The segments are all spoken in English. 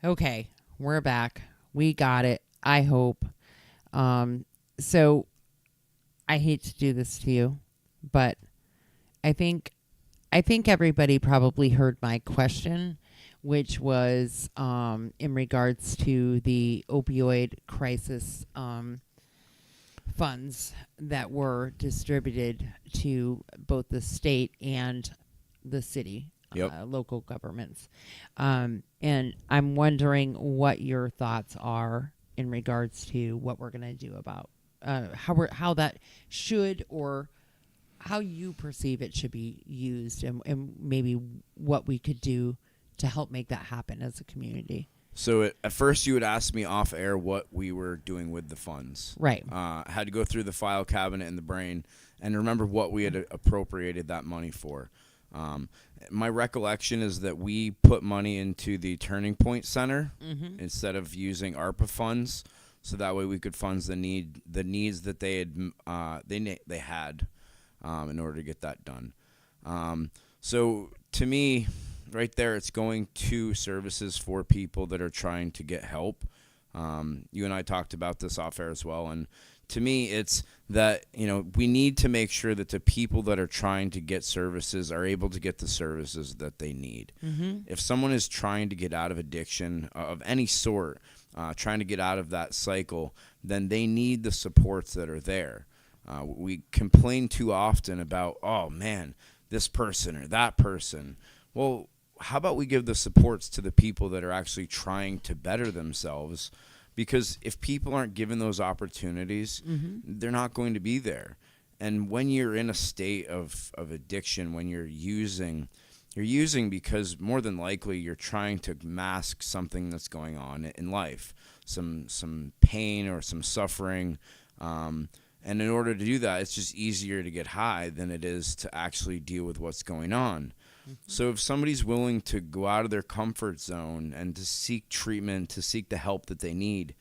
Okay, we're back. We got it. I hope. So I hate to do this to you, but I think I think everybody probably heard my question, which was in regards to the opioid crisis funds that were distributed to both the state and the city, Yep. local governments. And I'm wondering what your thoughts are in regards to what we're going to do about how that should, or how you perceive it should be used, and maybe what we could do to help make that happen as a community. So at first you would ask me off air what we were doing with the funds. Right. I had to go through the file cabinet in the brain and remember what we had appropriated that money for. My recollection is that we put money into the Turning Point Center instead of using ARPA funds, so that way we could fund the needs that they had in order to get that done. So to me, right there, it's going to services for people that are trying to get help. You and I talked about this off air as well, and to me, it's that we need to make sure that the people that are trying to get services are able to get the services that they need. If someone is trying to get out of addiction of any sort, trying to get out of that cycle, then they need the supports that are there. We complain too often about, oh man, this person or that person. Well, how about we give the supports to the people that are actually trying to better themselves? Because if people aren't given those opportunities, they're not going to be there. And when you're in a state of addiction, when you're using because more than likely you're trying to mask something that's going on in life, some pain or some suffering. And in order to do that, it's just easier to get high than it is to actually deal with what's going on. So if somebody's willing to go out of their comfort zone and to seek treatment, to seek the help that they need,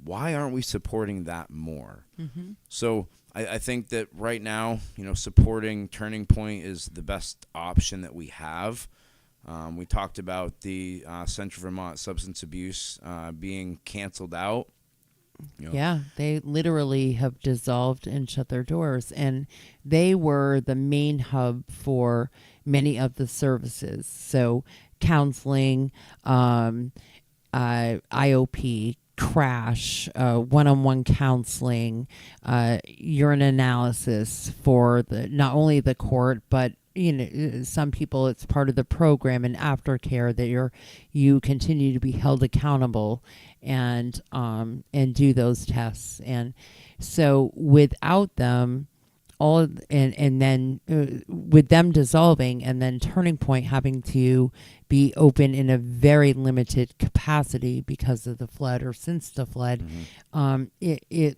why aren't we supporting that more? So I think that right now, supporting Turning Point is the best option that we have. We talked about the Central Vermont Substance Abuse being canceled out. Yeah, they literally have dissolved and shut their doors, and they were the main hub for many of the services. So counseling, IOP, crash, one-on-one counseling, urine analysis for not only the court, but some people, it's part of the program and aftercare that you continue to be held accountable and do those tests. And so without them, and then with them dissolving, and then Turning Point having to be open in a very limited capacity because of the flood, or since the flood, it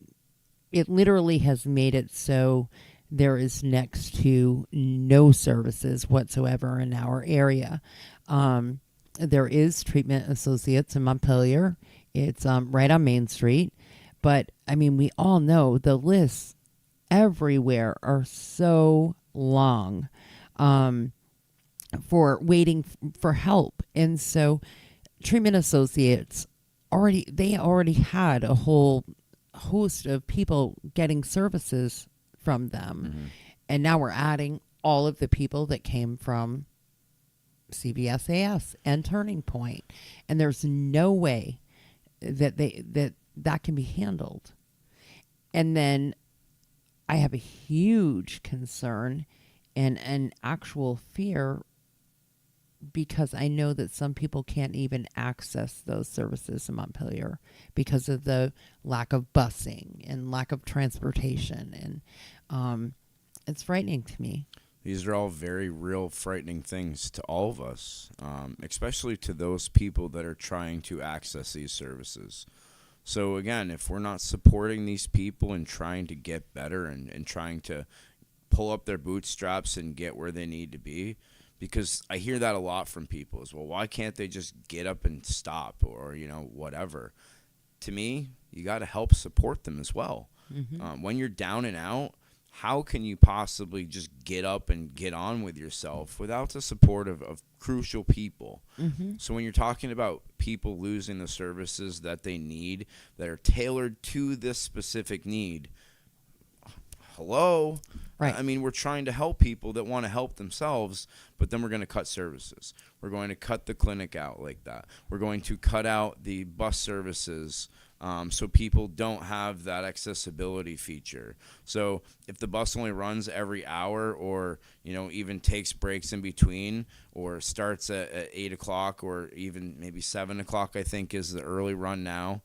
literally has made it so there is next to no services whatsoever in our area. There is Treatment Associates in Montpelier. It's right on Main Street. But, I mean, we all know the lists everywhere are so long for waiting for help. And so Treatment Associates already had a whole host of people getting services from them. And now we're adding all of the people that came from CVSAS and Turning Point. And there's no way that can be handled. And then I have a huge concern and an actual fear, because I know that some people can't even access those services in Montpelier because of the lack of busing and lack of transportation. And it's frightening to me. These are all very real, frightening things to all of us, especially to those people that are trying to access these services. So again, if we're not supporting these people and trying to get better and trying to pull up their bootstraps and get where they need to be, because I hear that a lot from people as well, why can't they just get up and stop, or whatever. To me, you got to help support them as well. When you're down and out, how can you possibly just get up and get on with yourself without the support of crucial people? So when you're talking about people losing the services that they need, that are tailored to this specific need, hello? Right. I mean, we're trying to help people that want to help themselves, but then we're going to cut services. We're going to cut the clinic out like that. We're going to cut out the bus services, so people don't have that accessibility feature. So if the bus only runs every hour, or even takes breaks in between, or starts at 8 o'clock, or even maybe 7 o'clock, I think is the early run now,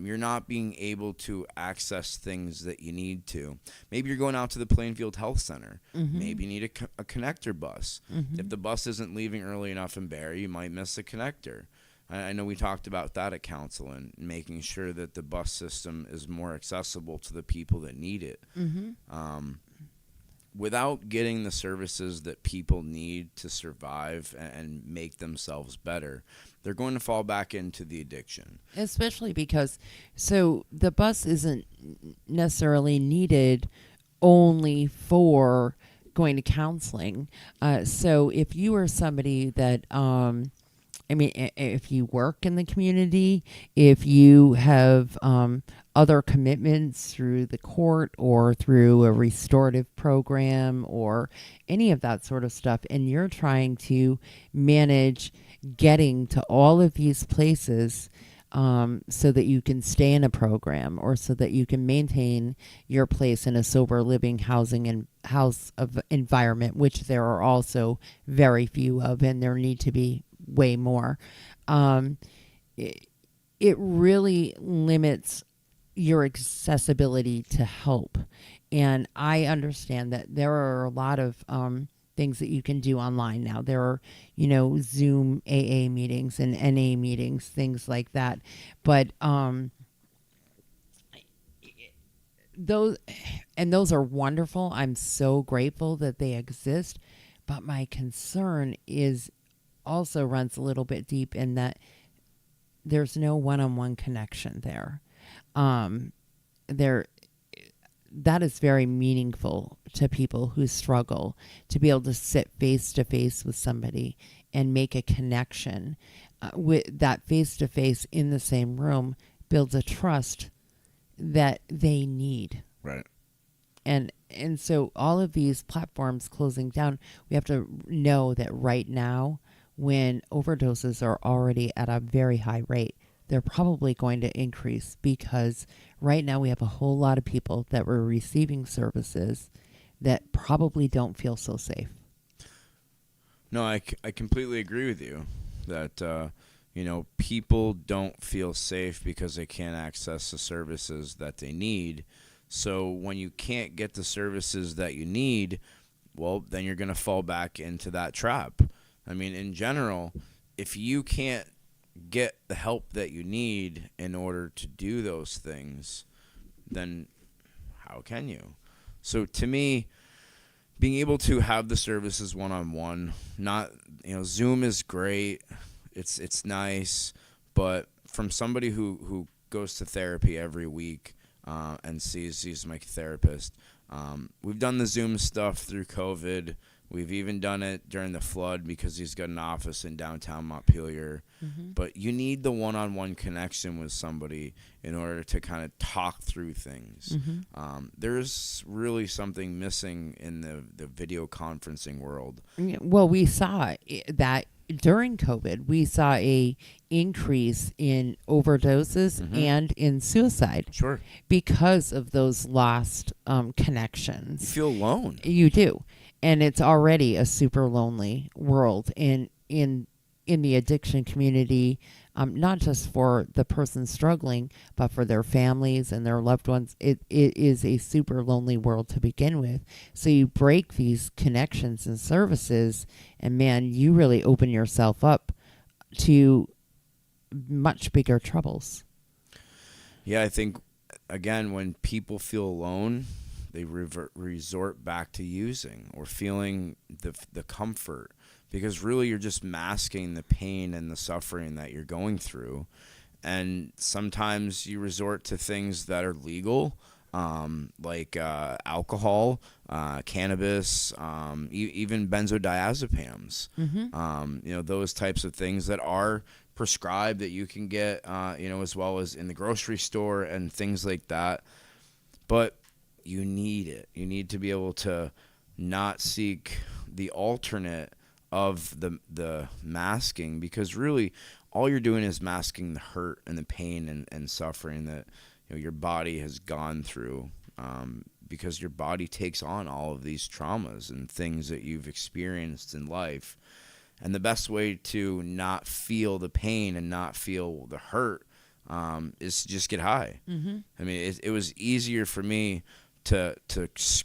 you're not being able to access things that you need to. Maybe you're going out to the Plainfield Health Center. Maybe you need a connector bus. If the bus isn't leaving early enough in Barre, you might miss a connector. I know we talked about that at council, and making sure that the bus system is more accessible to the people that need it. Without getting the services that people need to survive and make themselves better, they're going to fall back into the addiction. Especially because, so the bus isn't necessarily needed only for going to counseling. So if you are somebody that, if you work in the community, if you have other commitments through the court or through a restorative program or any of that sort of stuff, and you're trying to manage getting to all of these places so that you can stay in a program, or so that you can maintain your place in a sober living housing and house of environment, which there are also very few of, and there need to be way more. It really limits your accessibility to help. And I understand that there are a lot of things that you can do online now. There are, Zoom AA meetings and NA meetings, things like that. But those are wonderful. I'm so grateful that they exist. But my concern is also runs a little bit deep in that there's no one-on-one connection there. That is very meaningful to people who struggle, to be able to sit face to face with somebody and make a connection. With that face to face in the same room builds a trust that they need. Right. And so all of these platforms closing down, we have to know that right now, when overdoses are already at a very high rate, they're probably going to increase, because right now we have a whole lot of people that were receiving services that probably don't feel so safe. No, I completely agree with you that, people don't feel safe because they can't access the services that they need. So when you can't get the services that you need, well, then you're going to fall back into that trap. I mean, in general, if you can't get the help that you need in order to do those things, then how can you? So to me, being able to have the services one-on-one, not, Zoom is great. It's nice, but from somebody who goes to therapy every week and sees my therapist, we've done the Zoom stuff through COVID. We've even done it during the flood because he's got an office in downtown Montpelier. But you need the one-on-one connection with somebody in order to kind of talk through things. There's really something missing in the video conferencing world. Well, we saw that during COVID. We saw a increase in overdoses and in suicide. Sure. Because of those lost connections. You feel alone. You do. And it's already a super lonely world in the addiction community, not just for the person struggling, but for their families and their loved ones. It is a super lonely world to begin with. So you break these connections and services, and man, you really open yourself up to much bigger troubles. Yeah, I think, again, when people feel alone, they resort back to using or feeling the comfort, because really you're just masking the pain and the suffering that you're going through. And sometimes you resort to things that are legal, like alcohol, cannabis, even benzodiazepams. Those types of things that are prescribed that you can get, as well as in the grocery store and things like that. But you need it. You need to be able to not seek the alternate of the masking, because really all you're doing is masking the hurt and the pain and suffering that your body has gone through, because your body takes on all of these traumas and things that you've experienced in life. And the best way to not feel the pain and not feel the hurt is to just get high. I mean, it was easier for me to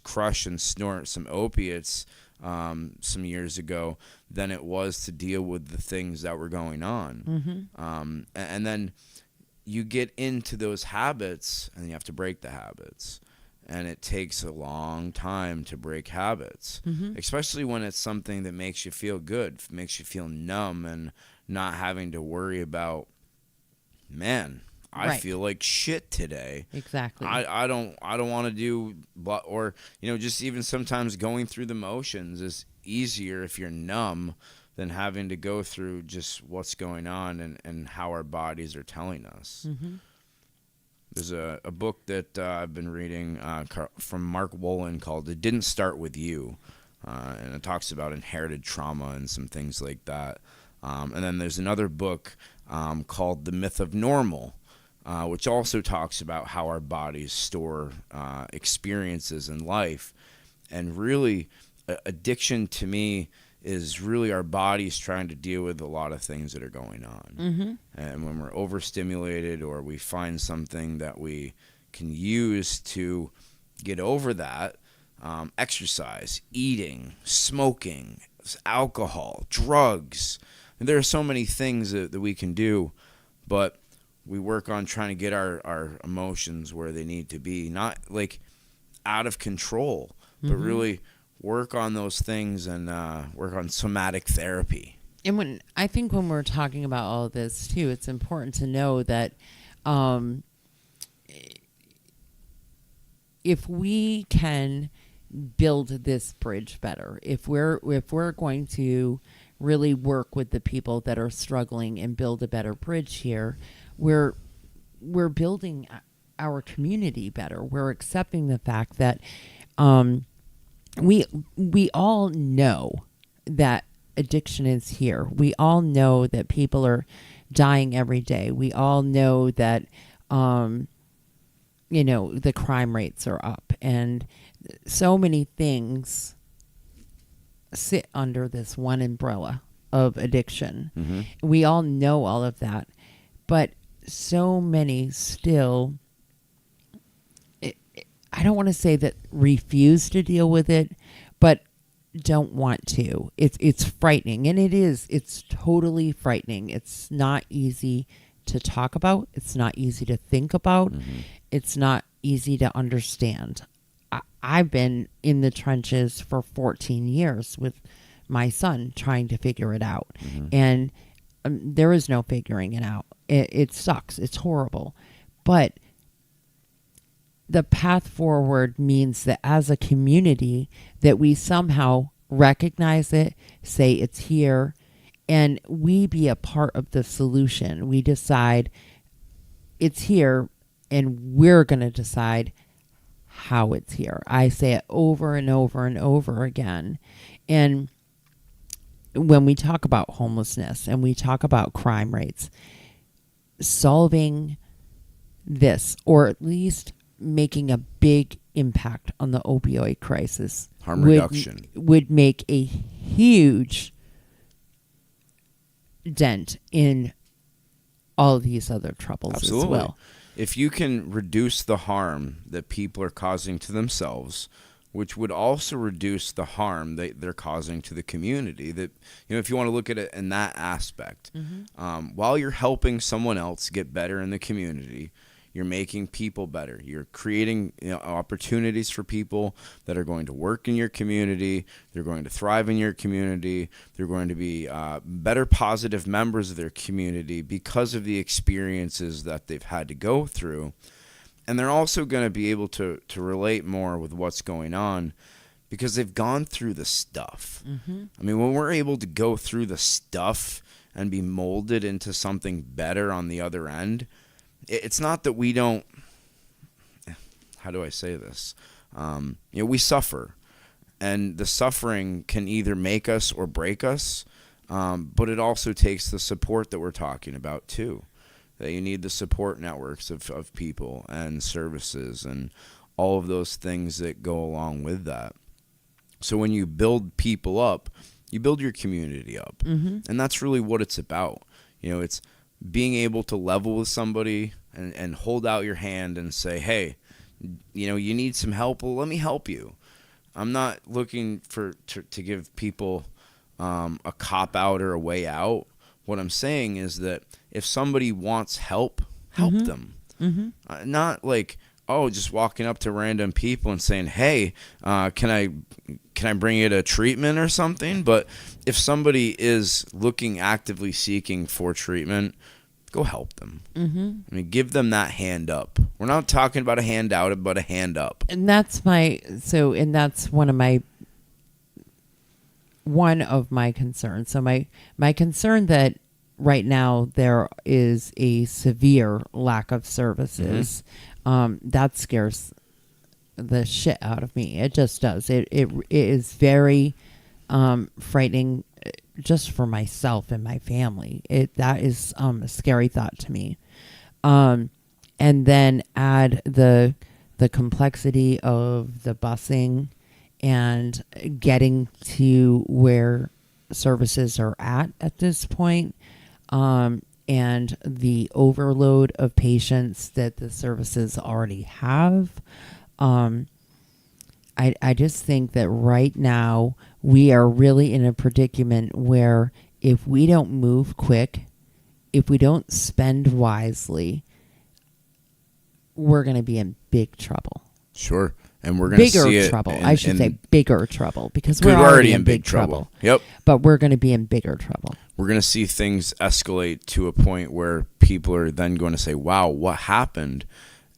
crush and snort some opiates some years ago than it was to deal with the things that were going on. And then you get into those habits, and you have to break the habits. And it takes a long time to break habits, especially when it's something that makes you feel good, makes you feel numb, and not having to worry about, man, I feel like shit today. Exactly. I don't want to do, or just even sometimes going through the motions is easier if you're numb than having to go through just what's going on and how our bodies are telling us. There's a book that I've been reading from Mark Wolin called "It Didn't Start With You," and it talks about inherited trauma and some things like that. And then there's another book called "The Myth of Normal," which also talks about how our bodies store experiences in life. And really, addiction to me is really our bodies trying to deal with a lot of things that are going on. And when we're overstimulated, or we find something that we can use to get over that, exercise, eating, smoking, alcohol, drugs, and there are so many things that we can do, but we work on trying to get our emotions where they need to be, not like out of control, but really work on those things and work on somatic therapy. And when we're talking about all of this too, it's important to know that if we can build this bridge better, if we're going to really work with the people that are struggling and build a better bridge here, we're building our community better. We're accepting the fact that we all know that addiction is here. We all know that people are dying every day. We all know that the crime rates are up, and so many things sit under this one umbrella of addiction. We all know all of that, but so many still, I don't want to say that refuse to deal with it, but don't want to. It's frightening, and it's totally frightening. It's not easy to talk about. It's not easy to think about. It's not easy to understand. I've been in the trenches for 14 years with my son trying to figure it out, and there is no figuring it out. It sucks. It's horrible, but the path forward means that as a community that we somehow recognize it, say it's here, and we be a part of the solution. We decide it's here, and we're going to decide how it's here. I say it over and over and over again. And when we talk about homelessness and we talk about crime rates, solving this, or at least making a big impact on the opioid crisis, harm reduction, would make a huge dent in all of these other troubles. Absolutely. As well. If you can reduce the harm that people are causing to themselves, which would also reduce the harm that they're causing to the community, that, if you want to look at it in that aspect, while you're helping someone else get better in the community, you're making people better. You're creating opportunities for people that are going to work in your community. They're going to thrive in your community. They're going to be better, positive members of their community because of the experiences that they've had to go through. And they're also going to be able to relate more with what's going on because they've gone through the stuff. I mean, when we're able to go through the stuff and be molded into something better on the other end, it's not that we don't, how do I say this? We suffer. And the suffering can either make us or break us, but it also takes the support that we're talking about too. That you need the support networks of people and services and all of those things that go along with that. So when you build people up, you build your community up. And that's really what it's about. It's being able to level with somebody and hold out your hand and say, hey, you need some help. Well, let me help you. I'm not looking to give people a cop out or a way out. What I'm saying is that if somebody wants help, help them. Not like, just walking up to random people and saying, hey, can I bring you to treatment or something? But if somebody is actively seeking for treatment, go help them. I mean, give them that hand up. We're not talking about a hand out, but a hand up. And that's one of my concerns. So my concern that right now there is a severe lack of services, that scares the shit out of me. It just does. It is very frightening just for myself and my family. That is a scary thought to me. And then add the complexity of the busing and getting to where services are at this point, and the overload of patients that the services already have. I just think that right now we are really in a predicament where if we don't move quick, if we don't spend wisely, we're going to be in big trouble. Sure. And we're going to see it. I should say bigger trouble, because we're already in big trouble. Yep. But we're going to be in bigger trouble. We're going to see things escalate to a point where people are then going to say, wow, what happened?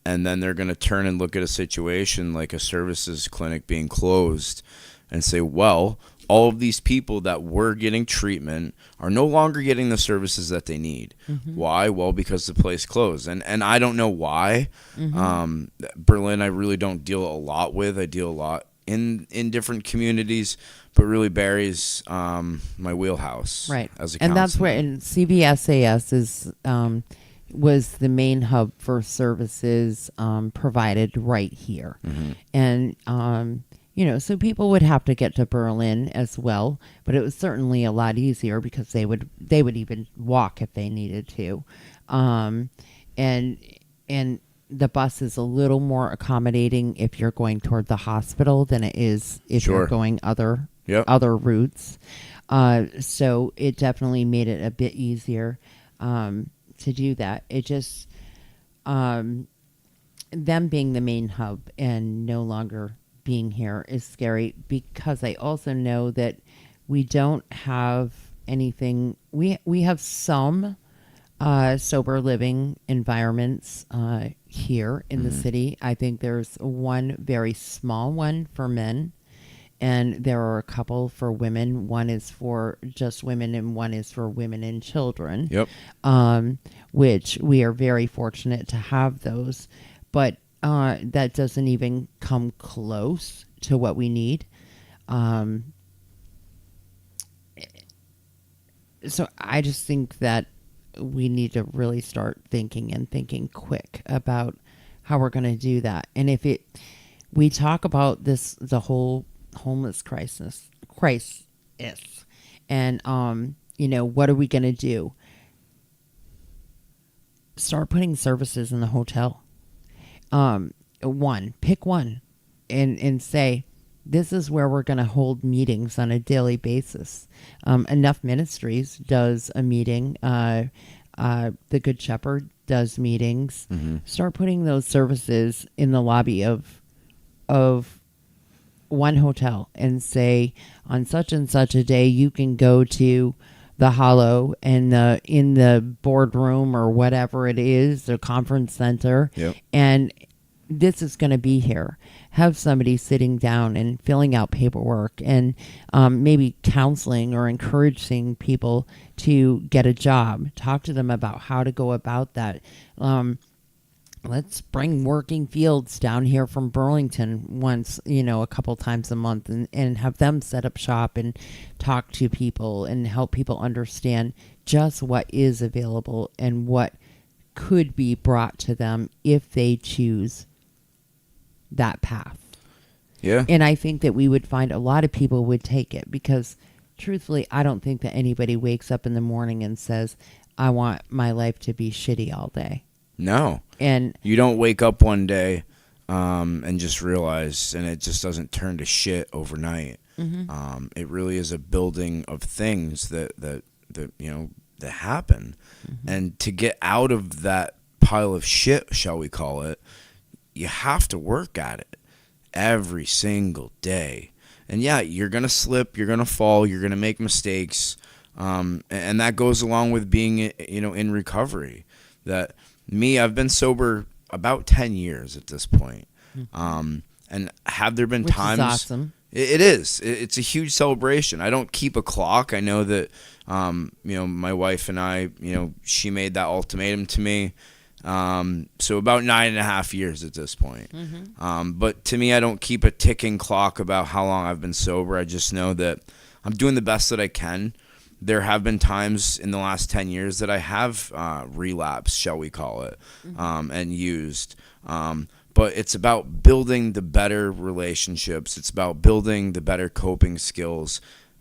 And then they're going to turn and look at a situation like a services clinic being closed and say, well, all of these people that were getting treatment are no longer getting the services that they need. Why? Well, because the place closed. And I don't know why. Berlin, I really don't deal a lot with. I deal a lot in different communities, but really Barry's my wheelhouse. Right. As a and that's counselor. where, and CVSAS is was the main hub for services provided right here. And so people would have to get to Berlin as well, but it was certainly a lot easier because they would even walk if they needed to. And the bus is a little more accommodating if you're going toward the hospital than it is if you're going other routes. So it definitely made it a bit easier to do that. It just them being the main hub and no longer being here is scary, because I also know that we don't have anything. We have some sober living environments here in the city. I think there's one very small one for men, and there are a couple for women. One is for just women, and one is for women and children. Which we are very fortunate to have those, but that doesn't even come close to what we need. So I just think that we need to really start thinking quick about how we're going to do that. And we talk about the whole homeless crisis, and what are we going to do? Start putting services in the hotel. Pick one and say, this is where we're going to hold meetings on a daily basis. Enough Ministries does a meeting. The Good Shepherd does meetings. Start putting those services in the lobby of one hotel and say, on such and such a day, you can go to the Hollow and in the boardroom or whatever it is, the conference center, and this is going to be here. Have somebody sitting down and filling out paperwork and maybe counseling or encouraging people to get a job. Talk to them about how to go about that. Let's bring Working Fields down here from Burlington once, a couple times a month and have them set up shop and talk to people and help people understand just what is available and what could be brought to them if they choose that path. Yeah. And I think that we would find a lot of people would take it because truthfully, I don't think that anybody wakes up in the morning and says, I want my life to be shitty all day. No. And you don't wake up one day and just realize, and it just doesn't turn to shit overnight. mm-hmm. It really is a building of things that happen. Mm-hmm. And to get out of that pile of shit, shall we call it, you have to work at it every single day. And yeah, you're going to slip, you're going to fall, you're going to make mistakes. And that goes along with being, in recovery. That I've been sober about 10 years at this point. And have there been Which times? Is awesome. It is. It's a huge celebration. I don't keep a clock. I know that, my wife and I, she made that ultimatum to me. So about 9.5 years at this point. But to me, I don't keep a ticking clock about how long I've been sober. I just know that I'm doing the best that I can. There have been times in the last 10 years that I have relapsed, shall we call it, and used. But it's about building the better relationships. It's about building the better coping skills.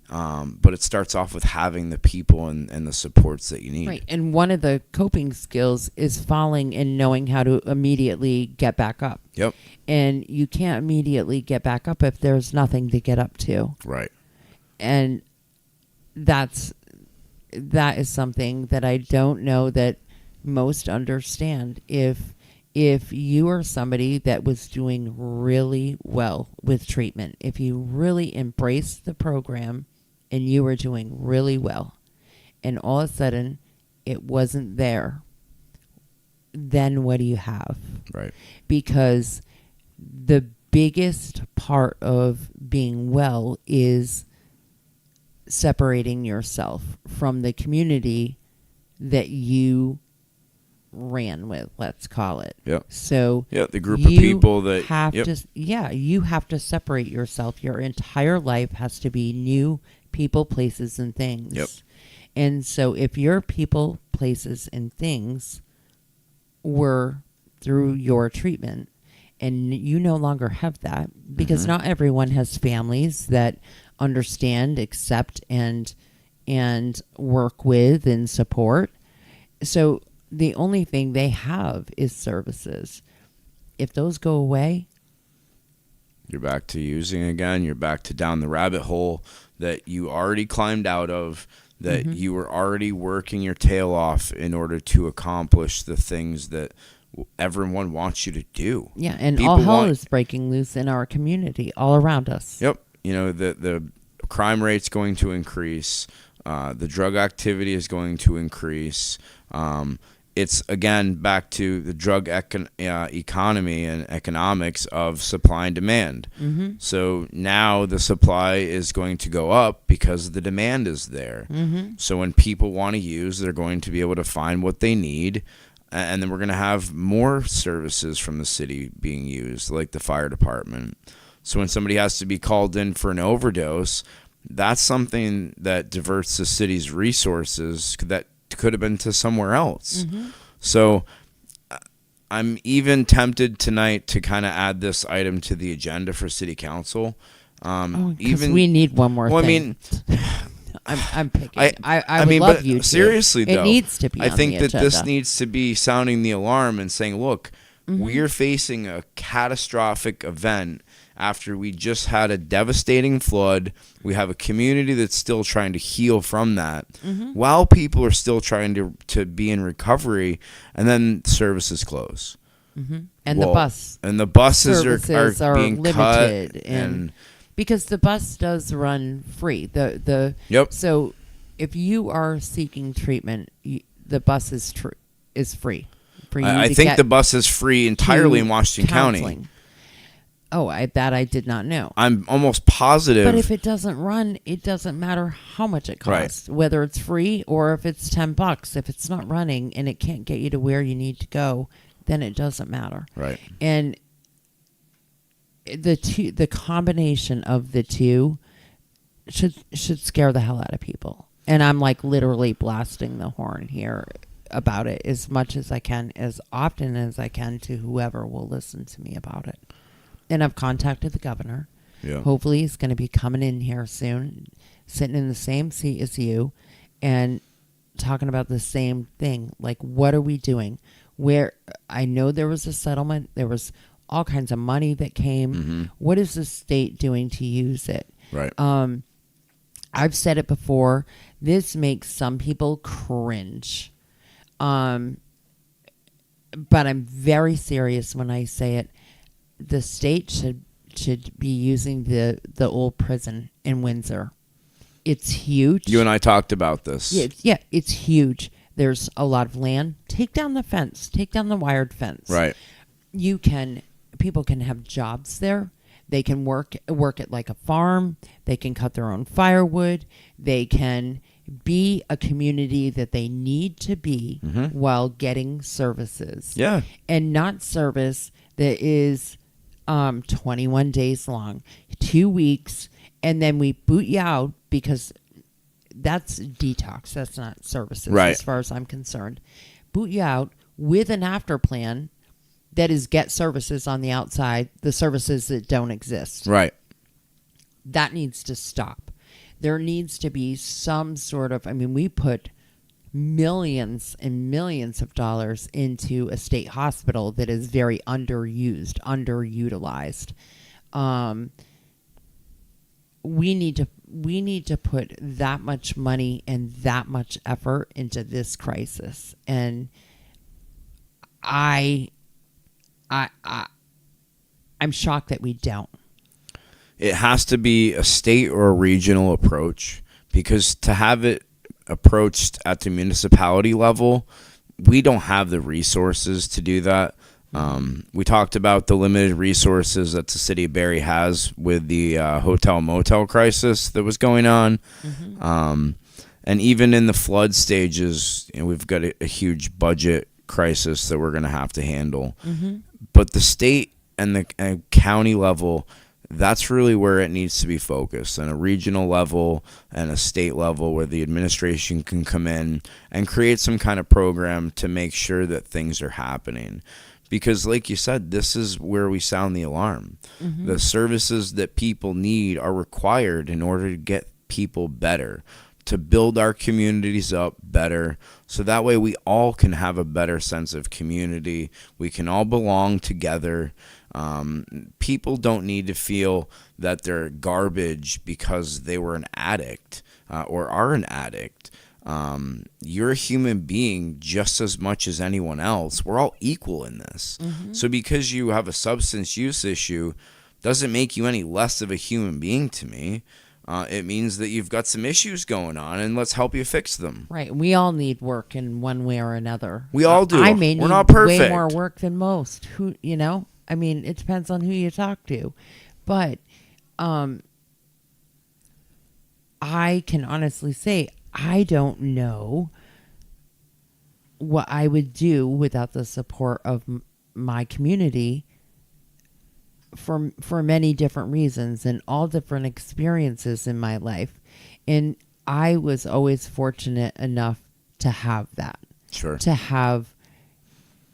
But it starts off with having the people and the supports that you need. Right. And one of the coping skills is falling and knowing how to immediately get back up. Yep. And you can't immediately get back up if there's nothing to get up to. Right. And that is something that I don't know that most understand. If you are somebody that was doing really well with treatment, if you really embraced the program and you were doing really well, and all of a sudden it wasn't there, then what do you have? Right. Because the biggest part of being well is separating yourself from the community that you ran with, let's call it. Yep. So the group of people that have you have to separate yourself. Your entire life has to be new people, places, and things. Yep. And so if your people, places, and things were through your treatment and you no longer have that, because not everyone has families that understand, accept, and work with and support. So the only thing they have is services. If those go away, you're back to using again. You're back to down the rabbit hole that you already climbed out of, that you were already working your tail off in order to accomplish the things that everyone wants you to do. Yeah, and People all hell want- is breaking loose in our community, all around us. Yep. The crime rate's going to increase. The drug activity is going to increase. It's, again, back to the drug economy and economics of supply and demand. So now the supply is going to go up because the demand is there. So when people want to use, they're going to be able to find what they need. And then we're going to have more services from the city being used, like the fire department. So when somebody has to be called in for an overdose, that's something that diverts the city's resources that could have been to somewhere else. So I'm even tempted tonight to kind of add this item to the agenda for city council. Because we need one more thing. I mean, I'm picking. I would love you to. Seriously, though, it needs to be. I on think the that this agenda. needs to be sounding the alarm and saying, look, we're facing a catastrophic event after we just had a devastating flood. We have a community that's still trying to heal from that, while people are still trying to be in recovery, and then services close. And the bus and the buses services are being limited, cut, and because the bus does run free. Yep. So if you are seeking treatment, the bus is free for you I to think get the bus is free entirely to in Washington County. counseling. Oh, that I did not know. I'm almost positive. But if it doesn't run, it doesn't matter how much it costs, whether it's free or if it's $10. If it's not running and it can't get you to where you need to go, then it doesn't matter. Right. And the combination of the two should scare the hell out of people. And I'm like literally blasting the horn here about it as much as I can, as often as I can, to whoever will listen to me about it. And I've contacted the governor. Yeah. Hopefully he's going to be coming in here soon, sitting in the same seat as you and talking about the same thing. Like, what are we doing? Where I know there was a settlement. There was all kinds of money that came. Mm-hmm. What is the state doing to use it? Right. I've said it before. This makes some people cringe. But I'm very serious when I say it. The state should be using the old prison in Windsor. It's huge. You and I talked about this. Yeah, it's huge. There's a lot of land. Take down the fence. Take down the wired fence. Right. People can have jobs there. They can work at like a farm. They can cut their own firewood. They can be a community that they need to be while getting services. Yeah. And not service that is 21 days long, 2 weeks, and then we boot you out because that's detox. That's not services, right, as far as I'm concerned. Boot you out with an after plan that is get services on the outside, the services that don't exist. Right. That needs to stop. There needs to be some sort of, we put millions and millions of dollars into a state hospital that is very underutilized. We need to put that much money and that much effort into this crisis, and I'm shocked that we don't. It has to be a state or a regional approach, because to have it approached at the municipality level, we don't have the resources to do that. We talked about the limited resources that the city of Barrie has with the hotel motel crisis that was going on. And even in the flood stages, we've got a huge budget crisis that we're going to have to handle. But the state and the county level, that's really where it needs to be focused, on a regional level and a state level, where the administration can come in and create some kind of program to make sure that things are happening. Because like you said, this is where we sound the alarm. The services that people need are required in order to get people better, to build our communities up better, so that way we all can have a better sense of community. We can all belong together. People don't need to feel that they're garbage because they were an addict or are an addict. You're a human being just as much as anyone else. We're all equal in this. So because you have a substance use issue doesn't make you any less of a human being to me. It means that you've got some issues going on, and let's help you fix them. Right. We all need work in one way or another. We all do. I may We're need not perfect. way more work than most. It depends on who you talk to. But I can honestly say I don't know what I would do without the support of my community for many different reasons and all different experiences in my life. And I was always fortunate enough to have that. Sure.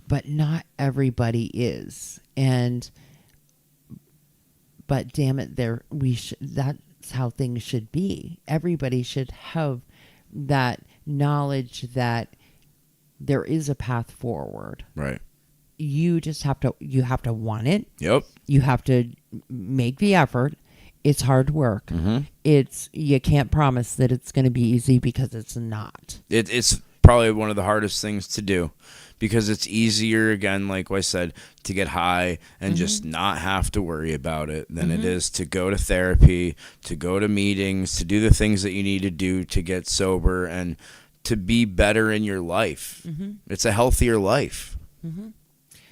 But not everybody is. But damn it, that's how things should be. Everybody should have that knowledge that there is a path forward. Right. You just have to want it. Yep. You have to make the effort. It's hard work. You can't promise that it's going to be easy, because it's not. It's probably one of the hardest things to do, because it's easier, again, like I said, to get high and just not have to worry about it than it is to go to therapy, to go to meetings, to do the things that you need to do to get sober and to be better in your life. It's a healthier life.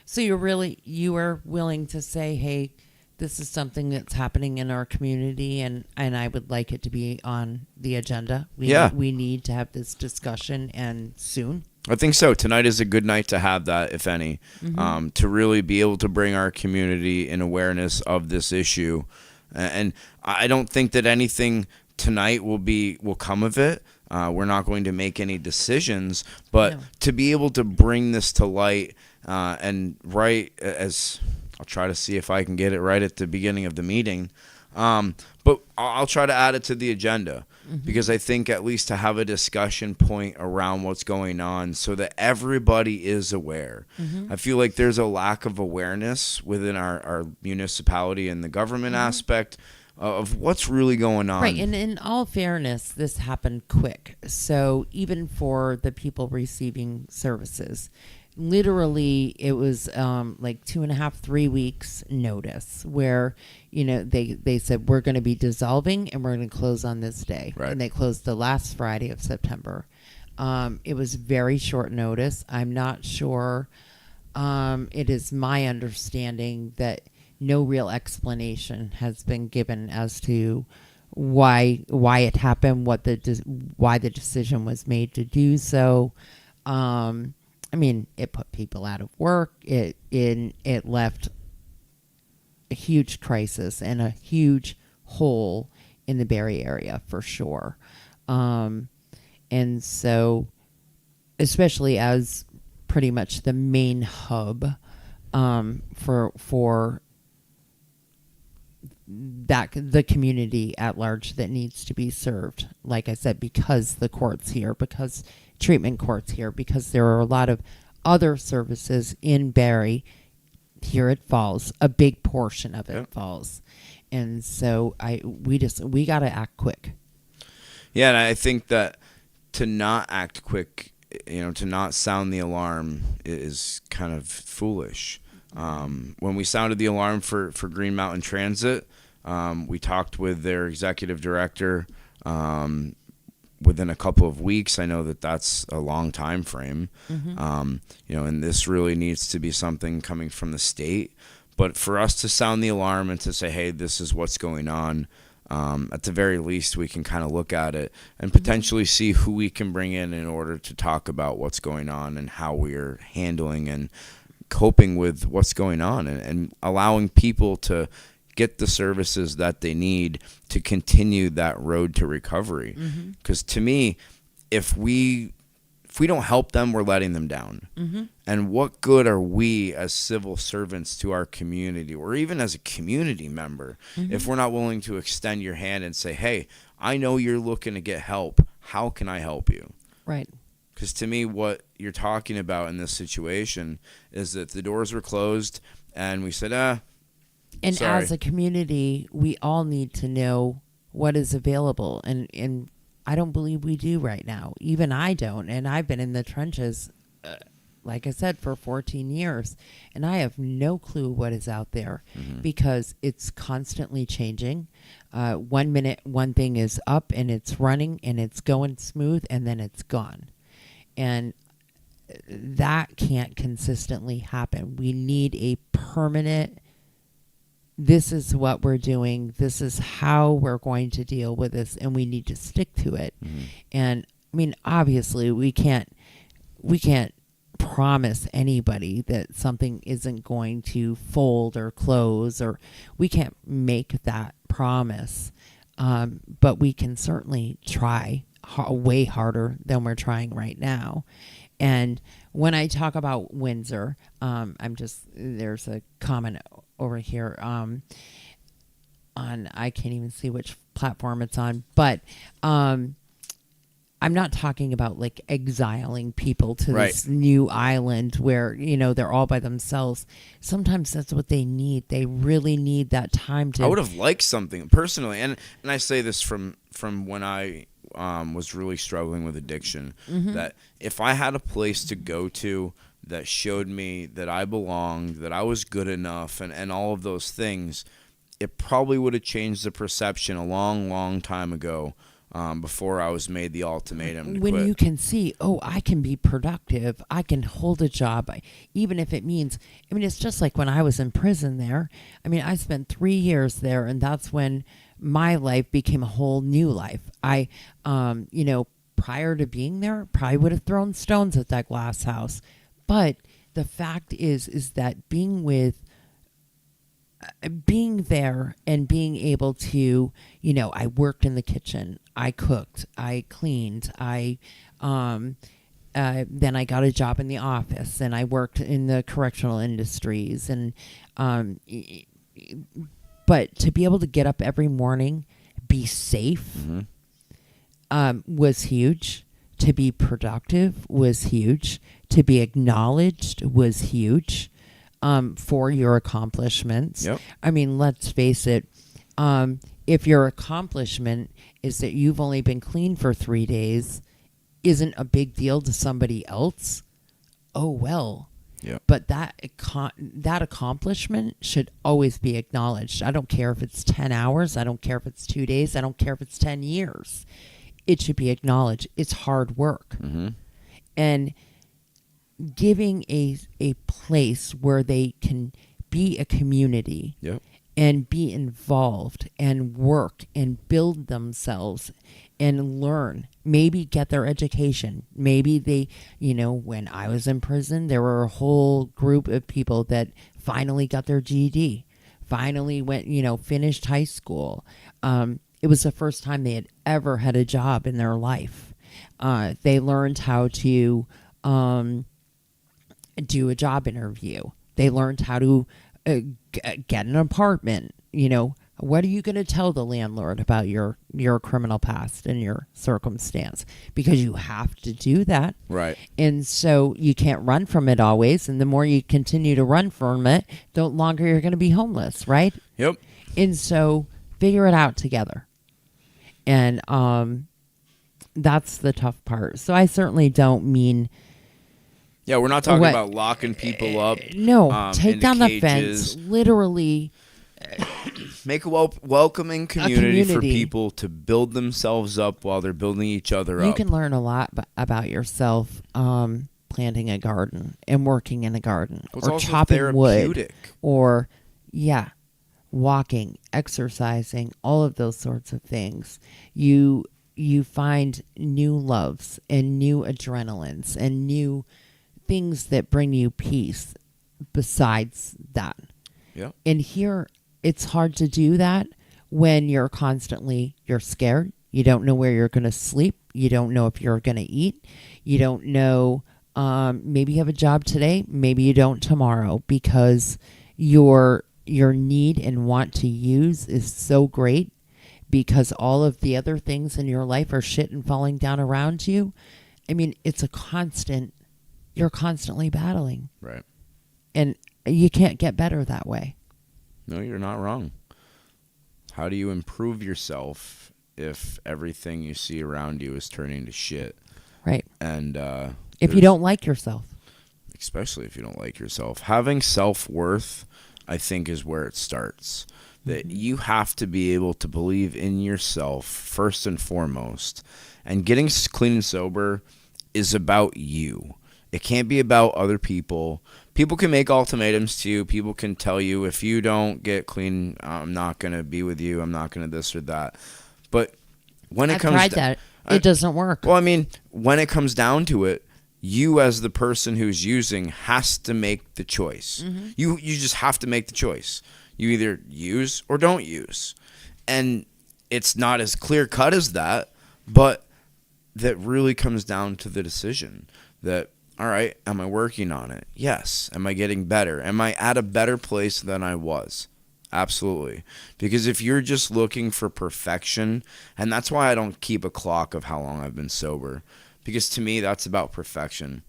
So you are willing to say, hey, this is something that's happening in our community, and I would like it to be on the agenda. Yeah. We need to have this discussion, and soon. I think so. Tonight is a good night to have that, if any, to really be able to bring our community in awareness of this issue. And I don't think that anything tonight will come of it. We're not going to make any decisions, but No. to be able to bring this to light and right as I'll try to see if I can get it right at the beginning of the meeting. But I'll try to add it to the agenda because I think at least to have a discussion point around what's going on so that everybody is aware. I feel like there's a lack of awareness within our municipality and the government aspect of what's really going on. Right, and in all fairness, this happened quick. So even for the people receiving services, literally it was like 2.5, 3 weeks notice where, they said we're going to be dissolving and we're going to close on this day. Right. And they closed the last Friday of September. It was very short notice. I'm not sure. It is my understanding that no real explanation has been given as to why it happened, why the decision was made to do so. It put people out of work. It left a huge crisis and a huge hole in the Barrie area for sure. And so, especially as pretty much the main hub for the community at large that needs to be served. Like I said, because the court's here, because treatment court's here, because there are a lot of other services in Barrie. Here it falls. A big portion of it falls. And so we got to act quick. Yeah, and I think that to not act quick, to not sound the alarm is kind of foolish. When we sounded the alarm for Green Mountain Transit, we talked with their executive director within a couple of weeks. I know that that's a long time frame, and this really needs to be something coming from the state. But for us to sound the alarm and to say, hey, this is what's going on, at the very least, we can kind of look at it and potentially see who we can bring in order to talk about what's going on and how we're handling and coping with what's going on and allowing people to get the services that they need to continue that road to recovery. Because to me, if we don't help them, we're letting them down. And what good are we as civil servants to our community or even as a community member if we're not willing to extend your hand and say, hey, I know you're looking to get help. How can I help you? Right. Because to me, what you're talking about in this situation is that the doors were closed and we said, and sorry. As a community, we all need to know what is available. And I don't believe we do right now. Even I don't. And I've been in the trenches, like I said, for 14 years. And I have no clue what is out there because it's constantly changing. 1 minute, one thing is up and it's running and it's going smooth and then it's gone. And that can't consistently happen. We need a permanent, this is what we're doing, this is how we're going to deal with this, and we need to stick to it. And obviously we can't promise anybody that something isn't going to fold or close, or we can't make that promise. But we can certainly try way harder than we're trying right now. And when I talk about Windsor, there's a comment over here on, I can't even see which platform it's on, but I'm not talking about like exiling people to this new island where, they're all by themselves. Sometimes that's what they need. They really need that time to. I would have liked something personally. And I say this from when I was really struggling with addiction, that if I had a place to go to that showed me that I belonged, that I was good enough, and all of those things, it probably would have changed the perception a long, long time ago before I was made the ultimatum to When quit. you can see, oh, I can be productive, I can hold a job, even if it means, I mean, it's just like when I was in prison there. I mean, I spent 3 years there, and that's when my life became a whole new life. Prior to being there, probably would have thrown stones at that glass house. But the fact is that being there and being able to, I worked in the kitchen, I cooked, I cleaned, then I got a job in the office, and I worked in the correctional industries, and but to be able to get up every morning, be safe, was huge. To be productive was huge. To be acknowledged was huge. For your accomplishments. Yep. I mean, let's face it. If your accomplishment is that you've only been clean for 3 days, isn't a big deal to somebody else. Oh well. Yep. But that accomplishment should always be acknowledged. I don't care if it's 10 hours. I don't care if it's 2 days. I don't care if it's 10 years. It should be acknowledged. It's hard work. Mm-hmm. And giving a place where they can be a community. Yep. And be involved and work and build themselves and learn, maybe get their education. Maybe they, when I was in prison, there were a whole group of people that finally got their GED, finally went, finished high school. It was the first time they had ever had a job in their life. They learned how to do a job interview. They learned how to get an apartment. What are you going to tell the landlord about your criminal past and your circumstance? Because you have to do that. Right. And so you can't run from it always. And the more you continue to run from it, the longer you're going to be homeless, right? Yep. And so figure it out together. And that's the tough part. So I certainly don't mean... Yeah, we're not talking about locking people up. No, take down the cages. fence. Literally, make a welcoming community for people to build themselves up while they're building each other up. You can learn a lot about yourself planting a garden and working in a garden, or chopping wood, or walking, exercising, all of those sorts of things. You find new loves and new adrenalines and new things that bring you peace besides that. Yeah. And here it's hard to do that when you're scared. You don't know where you're going to sleep. You don't know if you're going to eat. You don't know, maybe you have a job today, maybe you don't tomorrow, because your need and want to use is so great, because all of the other things in your life are shit and falling down around you. I mean, it's a constant. You're constantly battling. Right. And you can't get better that way. No, you're not wrong. How do you improve yourself if everything you see around you is turning to shit? Right. And if you don't like yourself. Especially if you don't like yourself. Having self-worth, I think, is where it starts. That you have to be able to believe in yourself first and foremost. And getting clean and sober is about you. It can't be about other people. People can make ultimatums to you. People can tell you, if you don't get clean, I'm not going to be with you. I'm not going to this or that. But when it comes I've tried that. It doesn't work. Well, I mean, when it comes down to it, you as the person who's using has to make the choice. Mm-hmm. You just have to make the choice. You either use or don't use. And it's not as clear cut as that, but that really comes down to the decision that, all right, am I working on it? Yes. Am I getting better? Am I at a better place than I was? Absolutely. Because if you're just looking for perfection, and that's why I don't keep a clock of how long I've been sober, because to me that's about perfection.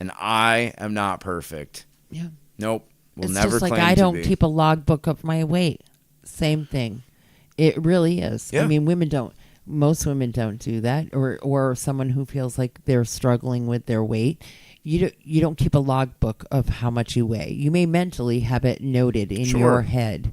And I am not perfect. Yeah. Nope. Will it's never just like claim I to don't be. keep a logbook of my weight. Same thing. It really is. Yeah. I mean, most women don't do that, or someone who feels like they're struggling with their weight. You don't keep a logbook of how much you weigh. You may mentally have it noted in your head,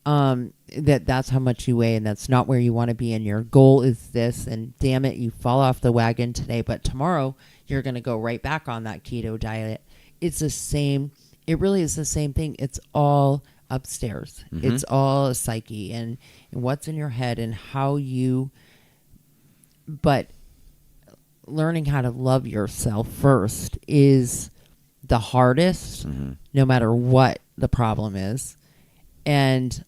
that's how much you weigh, and that's not where you want to be, and your goal is this, and damn it, you fall off the wagon today, but tomorrow you're going to go right back on that keto diet. It's the same. It really is the same thing. It's all upstairs. It's all a psyche and what's in your head and how you, but learning how to love yourself first is the hardest, no matter what the problem is. And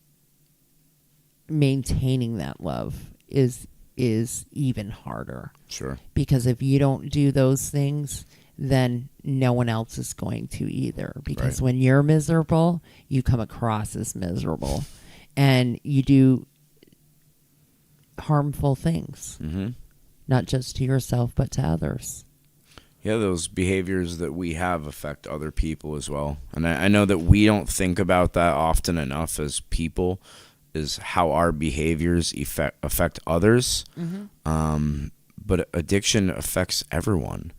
maintaining that love is even harder. Sure. Because if you don't do those things, then no one else is going to either. Because when you're miserable, you come across as miserable. And you do harmful things. Not just to yourself, but to others. Yeah, those behaviors that we have affect other people as well. And I know that we don't think about that often enough as people, is how our behaviors affect others. But addiction affects everyone.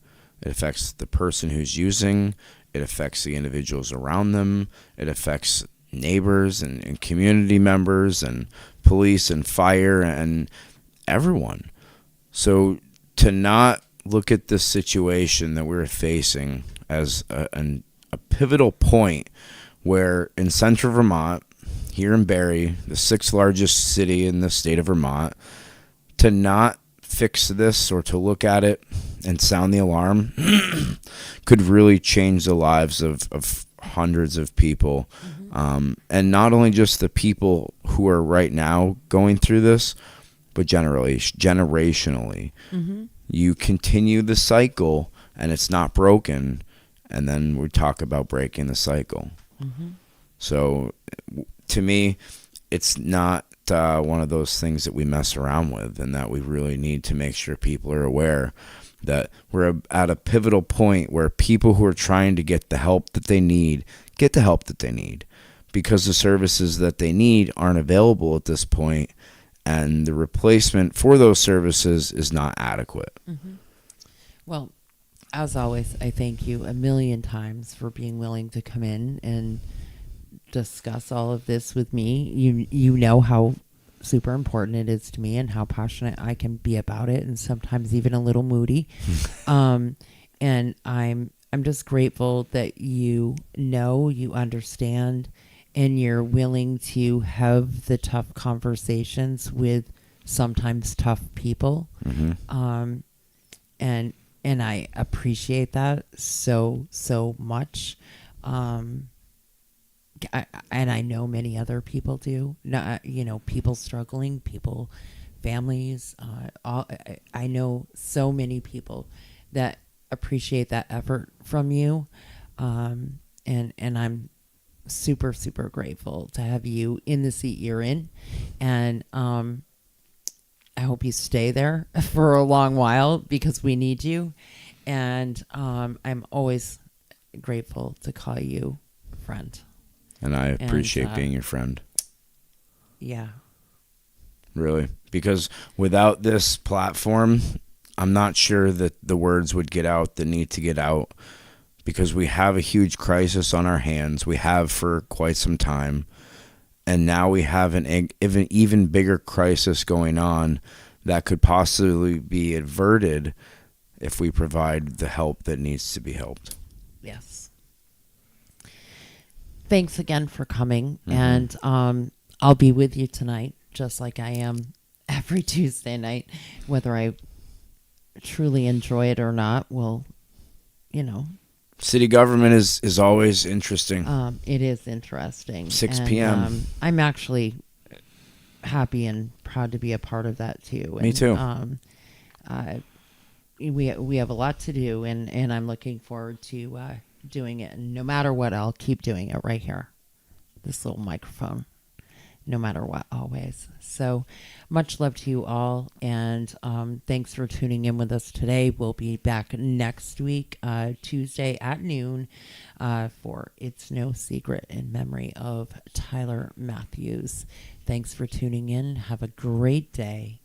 It affects the person who's using. It affects the individuals around them. It affects neighbors and community members and police and fire and everyone. So to not look at this situation that we're facing as a pivotal point where in central Vermont, here in Barrie, the 6th largest city in the state of Vermont, to not fix this or to look at it and sound the alarm could really change the lives of hundreds of people. And not only just the people who are right now going through this, but generationally. You continue the cycle and it's not broken, and then we talk about breaking the cycle. So to me, it's not one of those things that we mess around with, and that we really need to make sure people are aware that we're at a pivotal point where people who are trying to get the help that they need, get the help that they need, because the services that they need aren't available at this point, and the replacement for those services is not adequate. Well, as always, I thank you a million times for being willing to come in and discuss all of this with me. You know how super important it is to me and how passionate I can be about it, and sometimes even a little moody. And I'm just grateful that you know, you understand, and you're willing to have the tough conversations with sometimes tough people. And I appreciate that so much. And I know many other people do. People struggling, families. I know so many people that appreciate that effort from you. And I'm super, super grateful to have you in the seat you're in. And I hope you stay there for a long while, because we need you. And I'm always grateful to call you friend. And I appreciate being your friend. Yeah. Really. Because without this platform, I'm not sure that the words would get out that need to get out, because we have a huge crisis on our hands. We have for quite some time. And now we have an even bigger crisis going on that could possibly be averted if we provide the help that needs to be helped. Yes. Thanks again for coming. And I'll be with you tonight, just like I am every Tuesday night. Whether I truly enjoy it or not, City government is always interesting. It is interesting. 6 p.m. I'm actually happy and proud to be a part of that too. And, Me too. We have a lot to do, and I'm looking forward to doing it. And no matter what, I'll keep doing it right here, this little microphone. No matter what, always. So much love to you all, and thanks for tuning in with us today. We'll be back next week, Tuesday at noon, for It's No Secret in memory of Tyler Matthews. Thanks for tuning in. Have a great day,